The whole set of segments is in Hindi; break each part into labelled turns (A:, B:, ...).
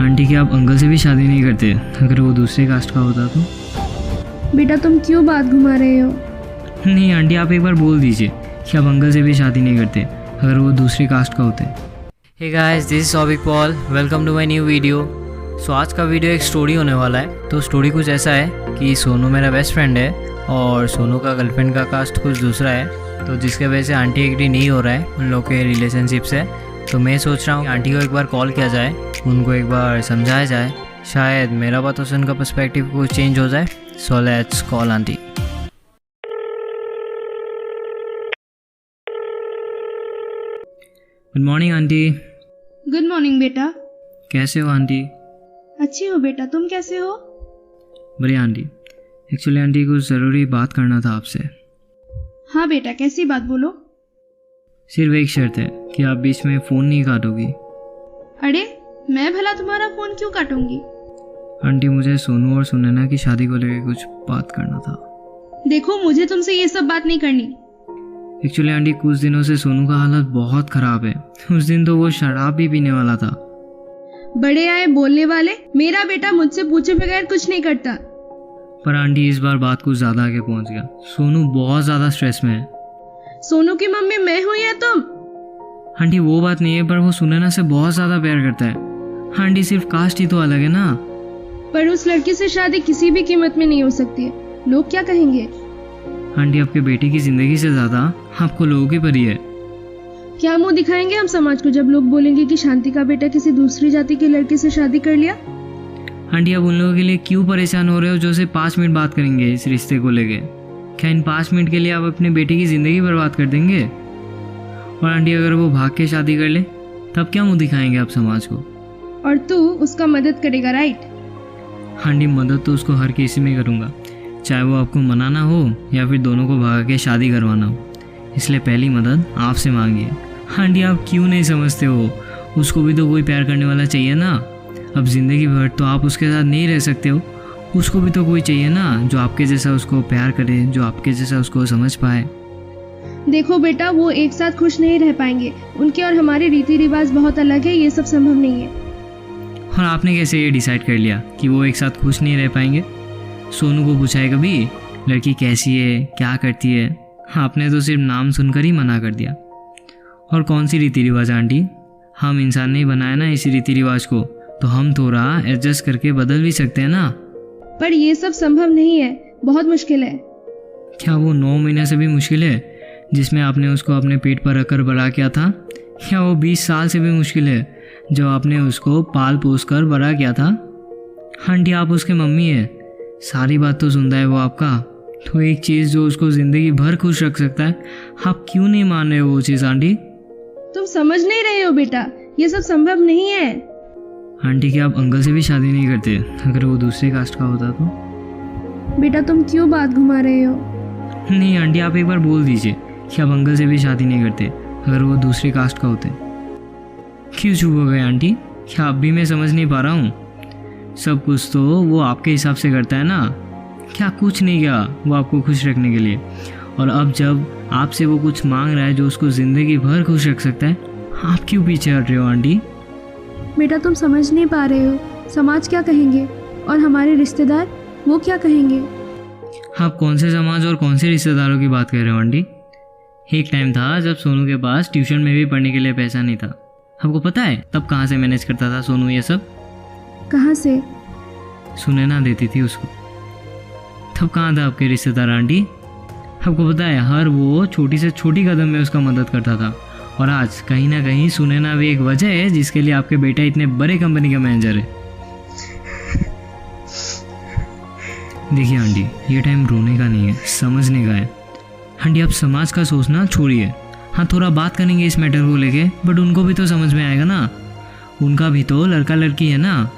A: आंटी क्या आप अंकल से भी शादी नहीं करते? अगर वो दूसरे कास्ट का होता तो?
B: बेटा तुम क्यों बात घुमा रहे हो?
A: नहीं आंटी, आप एक बार बोल दीजिए कि आप अंकल से भी शादी नहीं करते अगर वो दूसरे कास्ट का होते। Hey guys, this is Soubik Paul, welcome to my new video. So आज का वीडियो एक स्टोरी होने वाला है। तो स्टोरी कुछ ऐसा है कि सोनू मेरा बेस्ट फ्रेंड है और सोनू का गर्लफ्रेंड का कास्ट कुछ दूसरा है, तो जिसके वजह से आंटी एग्री नहीं हो रहा है उन लोग के रिलेशनशिप से। तो मैं सोच रहा हूँ आंटी को एक बार कॉल किया जाए, उनको एक बार समझाया जाए, शायद मेरा बात और उनका पर्सपेक्टिव कुछ चेंज हो जाए। So let's call aunty. Good morning aunty.
B: Good morning बेटा।
A: कैसे हो आंटी?
B: अच्छी हो बेटा, तुम कैसे हो?
A: बढ़िया आंटी। एक्चुअली आंटी कुछ ज़रूरी बात करना था आपसे।
B: हाँ बेटा, कैसी बात बोलो।
A: सिर्फ एक शर्त है कि आप बीच में फ़ोन नहीं काटोगी।
B: अरे मैं भला तुम्हारा फोन क्यों काटूंगी?
A: आंटी मुझे सोनू और सुनैना की शादी को लेकर कुछ बात करना था।
B: देखो मुझे तुमसे ये सब बात नहीं करनी।
A: एक्चुअली आंटी कुछ दिनों से सोनू का हालत बहुत ख़राब है। उस दिन तो वो शराब भी पीने वाला था।
B: बड़े आए बोलने वाले, मेरा बेटा मुझसे पूछे बगैर कुछ नहीं करता।
A: पर आंटी इस बार बात कुछ ज़्यादा आगे पहुंच गया। सोनू बहुत ज़्यादा स्ट्रेस में है।
B: सोनू की मम्मी मैं हूँ या तुम?
A: आंटी वो बात नहीं है, पर वो सुनैना से बहुत ज़्यादा प्यार करता है। आंटी सिर्फ कास्ट ही तो अलग है ना।
B: पर उस लड़की से शादी किसी भी कीमत में नहीं हो सकती है। लोग क्या कहेंगे?
A: आंटी आपके बेटे की ज़िंदगी से ज़्यादा आपको लोगों की परी है।
B: क्या मुंह दिखाएंगे हम समाज को जब लोग बोलेंगे कि शांति का बेटा किसी दूसरी जाति की लड़की से शादी कर लिया?
A: आंटी आप उन लोगों के लिए क्यों परेशान हो रहे हो जो सिर्फ 5 मिनट बात करेंगे इस रिश्ते को लेके? क्या इन 5 मिनट के लिए आप अपने बेटे की ज़िंदगी बर्बाद कर देंगे? और आंटी अगर वो भाग के शादी कर ले तब क्या मुंह दिखाएंगे आप समाज को?
B: और तू उसका मदद करेगा, राइट?
A: आंटी मदद तो उसको हर किसी में करूँगा, चाहे वो आपको मनाना हो या फिर दोनों को भगा के शादी करवाना हो। इसलिए पहली मदद आपसे मांगिए। आंटी आप क्यों नहीं समझते हो? उसको भी तो कोई प्यार करने वाला चाहिए ना। अब ज़िंदगी भर तो आप उसके साथ नहीं रह सकते हो, उसको भी तो कोई चाहिए ना जो आपके जैसा उसको प्यार करे, जो आपके जैसा उसको समझ पाए।
B: देखो बेटा, वो एक साथ खुश नहीं रह पाएंगे। उनके और हमारे रीति रिवाज बहुत अलग है, ये सब संभव नहीं है।
A: और आपने कैसे ये डिसाइड कर लिया कि वो एक साथ खुश नहीं रह पाएंगे? सोनू को पूछा है कभी लड़की कैसी है, क्या करती है? आपने तो सिर्फ नाम सुनकर ही मना कर दिया। और कौन सी रीति रिवाज आंटी? हम इंसान ने बनाया ना इसी रीति रिवाज को, तो हम थोड़ा एडजस्ट करके बदल भी सकते हैं ना।
B: पर ये सब संभव नहीं है, बहुत मुश्किल है।
A: क्या वो 9 महीने से भी मुश्किल है जिसमें आपने उसको अपने पेट पर रखकर बड़ा किया था? क्या वो 20 साल से भी मुश्किल है जो आपने उसको पाल पोस कर बड़ा किया था? आंटी आप उसके मम्मी है, सारी बात तो सुनता है वो आपका। तो एक चीज़ जो उसको ज़िंदगी भर खुश रख सकता है, आप क्यों नहीं मान रहे हो वो चीज़ आंटी?
B: तुम समझ नहीं रहे हो बेटा, ये सब संभव नहीं है।
A: आंटी क्या आप अंकल से भी शादी नहीं करते अगर वो दूसरे कास्ट का होता तो?
B: बेटा तुम क्यों बात घुमा रहे हो?
A: नहीं आंटी आप एक बार बोल दीजिए कि आप अंकल से भी शादी नहीं करते अगर वो दूसरे कास्ट का होते। क्यों चुप हो गए आंटी? क्या अब भी मैं समझ नहीं पा रहा हूँ? सब कुछ तो वो आपके हिसाब से करता है ना। क्या कुछ नहीं किया वो आपको खुश रखने के लिए? और अब जब आपसे वो कुछ मांग रहा है जो उसको ज़िंदगी भर खुश रख सकता है, आप क्यों पीछे हट रहे हो आंटी?
B: बेटा तुम समझ नहीं पा रहे हो, समाज क्या कहेंगे और हमारे रिश्तेदार, वो क्या कहेंगे?
A: आप कौन से समाज और कौन से रिश्तेदारों की बात कर रहे हो आंटी? एक टाइम था जब सोनू के पास ट्यूशन में भी पढ़ने के लिए पैसा नहीं था। आपको पता है तब कहाँ से मैनेज करता था सोनू ये सब?
B: कहाँ से?
A: सुनैना देती थी उसको। तब कहाँ था आपके रिश्तेदार आंटी? आपको पता है हर वो छोटी से छोटी कदम में उसका मदद करता था। और आज कहीं ना कहीं सुनैना भी एक वजह है जिसके लिए आपके बेटा इतने बड़े कंपनी का मैनेजर है। देखिए आंटी, ये टाइम रोने का नहीं है, समझने का है। आंटी आप समाज का सोचना छोड़िए। हाँ थोड़ा बात करेंगे इस मैटर को लेके, बट उनको भी तो समझ में आएगा ना। उनका भी तो लड़का लड़की है ना।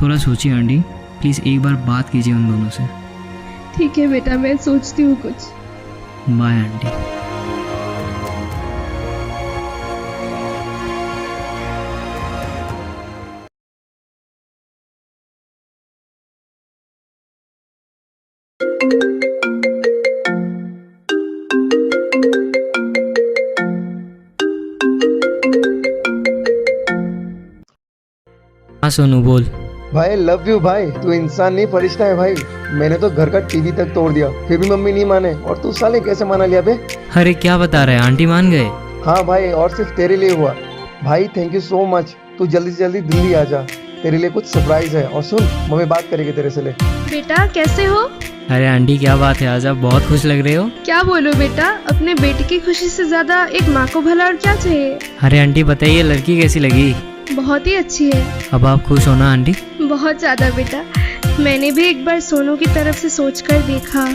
A: थोड़ा सोचिए आंटी, प्लीज़ एक बार बात कीजिए उन दोनों से।
B: ठीक है बेटा, मैं सोचती हूँ कुछ।
A: Bye aunty. हाँ सोनू बोल।
C: भाई लव यू भाई, तू इंसान नहीं फरिश्ता है भाई। मैंने तो घर का टीवी तक तोड़ दिया, फिर भी मम्मी नहीं माने, और तू साले कैसे माना लिया बे?
A: अरे क्या बता रहे हैं, आंटी मान गए?
C: हाँ भाई, और सिर्फ तेरे लिए हुआ भाई। Thank you so much. तू जल्दी से जल्दी दिल्ली आ जा, तेरे लिए कुछ सरप्राइज है। और सुन, मम्मी बात करेगी तेरे से। ले
B: बेटा कैसे हो?
A: अरे आंटी क्या बात है, आज आप बहुत खुश लग रहे हो।
B: क्या बोलो बेटा, अपने बेटे की खुशी से ज्यादा एक माँ को भला और क्या चाहिए।
A: अरे आंटी बताइए, लड़की कैसी लगी?
B: बहुत ही अच्छी है।
A: अब आप खुश हो ना आंटी?
B: बहुत ज्यादा बेटा। मैंने भी एक बार सोनू की तरफ से सोचकर देखा,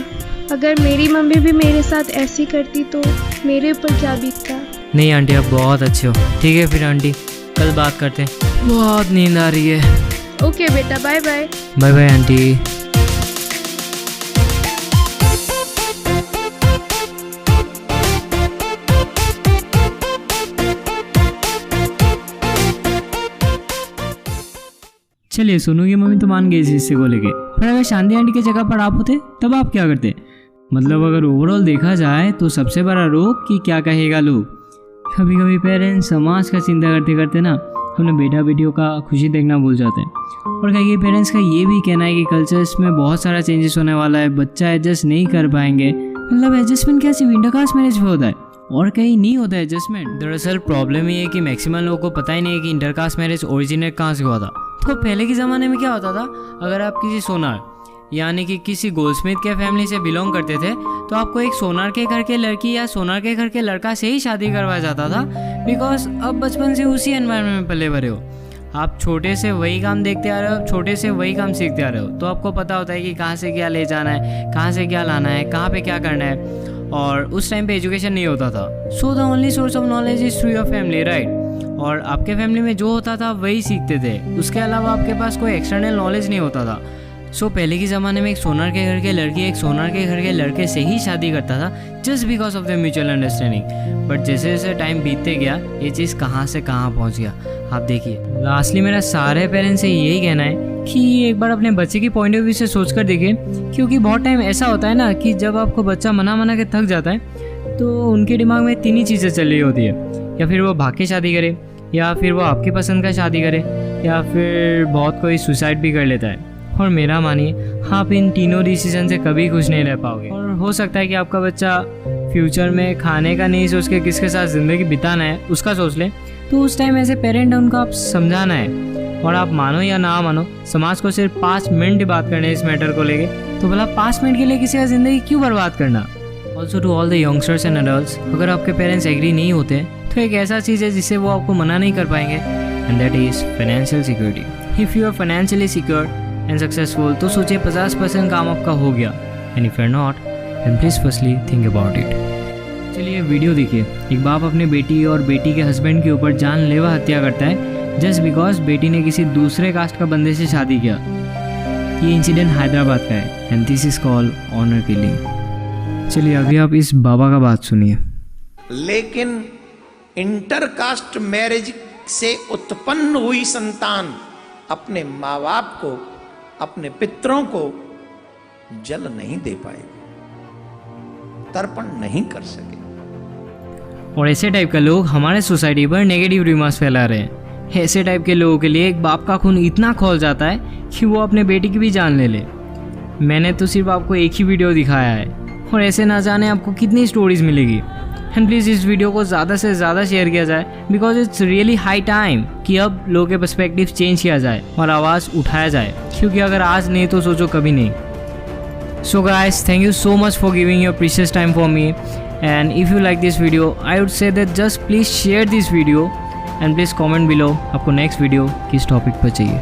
B: अगर मेरी मम्मी भी मेरे साथ ऐसी करती तो मेरे ऊपर क्या बीतता।
A: नहीं आंटी, आप बहुत अच्छे हो। ठीक है फिर आंटी, कल बात करते हैं, बहुत नींद आ रही है।
B: ओके बेटा, bye bye.
A: Bye bye aunty. चलिए, सोनू की मम्मी तो मान गई इस हिस्से को लेके, पर अगर शांति आंटी की जगह पर आप होते तब आप क्या करते? मतलब अगर ओवरऑल देखा जाए तो सबसे बड़ा रोग कि क्या कहेगा लोग। कभी कभी पेरेंट्स समाज का चिंता करते करते ना अपने बेटा बेटियों का खुशी देखना भूल जाते हैं। और कई पेरेंट्स का ये भी कहना है कि कल्चर्स में बहुत सारा चेंजेस होने वाला है, बच्चा एडजस्ट नहीं कर पाएंगे। मतलब एडजस्टमेंट क्या सिर्फ इंटरकास्ट मैरिज में होता है और कहीं नहीं होता है एडजस्टमेंट। दरअसल प्रॉब्लम ये है कि मैक्सिमम लोगों को पता ही नहीं है कि इंटरकास्ट मैरिज ओरिजिनेट कहाँ से हुआ था। तो पहले के ज़माने में क्या होता था, अगर आप किसी सोनार यानी कि किसी गोल्डस्मिथ के फैमिली से बिलोंग करते थे तो आपको एक सोनार के घर के लड़की या सोनार के घर के लड़का से ही शादी करवाया जाता था, बिकॉज अब बचपन से उसी एनवायरनमेंट में पले भरे हो। आप छोटे से वही काम देखते आ रहे हो, छोटे से वही काम सीखते आ रहे हो, तो आपको पता होता है कि कहाँ से क्या ले जाना है, कहाँ से क्या लाना है, कहाँ पे क्या करना है। और उस टाइम पे एजुकेशन नहीं होता था, so the only source of knowledge is through your family, right. और आपके फैमिली में जो होता था वही सीखते थे, उसके अलावा आपके पास कोई एक्सटर्नल नॉलेज नहीं होता था। सो पहले के ज़माने में एक सोनार के घर के लड़की एक सोनार के घर के लड़के से ही शादी करता था, just because of the mutual understanding. But जैसे जैसे टाइम बीतते गया ये चीज़ कहाँ से कहाँ पहुँच गया आप देखिए। लास्टली मेरा सारे पेरेंट्स से यही कहना है कि एक बार अपने बच्चे की पॉइंट ऑफ व्यू से सोच कर देखिए, क्योंकि बहुत टाइम ऐसा होता है ना कि जब आपको बच्चा मना के थक जाता है तो उनके दिमाग में 3 ही चीज़ें चल रही होती है, या फिर वो भाग के शादी करे, या फिर वो आपकी पसंद का शादी करे, या फिर बहुत कोई सुसाइड भी कर लेता है। और मेरा मानिए आप इन तीनों डिसीजन से कभी खुश नहीं रह पाओगे। और हो सकता है कि आपका बच्चा फ्यूचर में खाने का नहीं सोच के किसके साथ ज़िंदगी बिताना है उसका सोच ले, तो उस टाइम ऐसे पेरेंट उनको आप समझाना है। और आप मानो या ना मानो, समाज को सिर्फ 5 मिनट बात करने हैं इस मैटर को लेके, तो भला 5 मिनट के लिए किसी का ज़िंदगी क्यों बर्बाद करना। Also to all the youngsters and adults, अगर आपके पेरेंट्स एग्री नहीं होते तो एक ऐसा चीज़ है जिससे वो आपको मना नहीं कर पाएंगे, and that is financial security. If you are financially secure and successful तो सोचिए 50% काम आपका हो गया, and if you are not then please firstly think about it. चलिए वीडियो देखिए। एक बाप अपने बेटी और बेटी के हस्बैंड के ऊपर जानलेवा हत्या करता है जस्ट बिकॉज बेटी ने किसी दूसरे कास्ट का बंदे से शादी किया। ये इंसिडेंट हैदराबाद का है and this is called honour killing. चलिए अभी आप इस बाबा का बात सुनिए।
D: लेकिन इंटरकास्ट मैरिज से उत्पन्न हुई संतान अपने माँ बाप को, अपने पितरों को जल नहीं दे पाएगी, तर्पण नहीं कर सके।
A: और ऐसे टाइप के लोग हमारे सोसाइटी पर नेगेटिव रिमार्क्स फैला रहे हैं। ऐसे टाइप के लोगों के लिए एक बाप का खून इतना खौल जाता है कि वो अपने बेटी की भी जान ले ले। मैंने तो सिर्फ आपको एक ही वीडियो दिखाया है, और ऐसे ना जाने आपको कितनी स्टोरीज मिलेगी। एंड प्लीज़ इस वीडियो को ज़्यादा से ज़्यादा शेयर किया जाए, because it's really high time कि अब लोगों के पर्सपेक्टिव चेंज किया जाए और आवाज़ उठाया जाए, क्योंकि अगर आज नहीं तो सोचो कभी नहीं। So guys, thank you so much for giving your precious time for me, and if you like this video I would say that just please share this video and please comment below आपको next video किस topic पर चाहिए।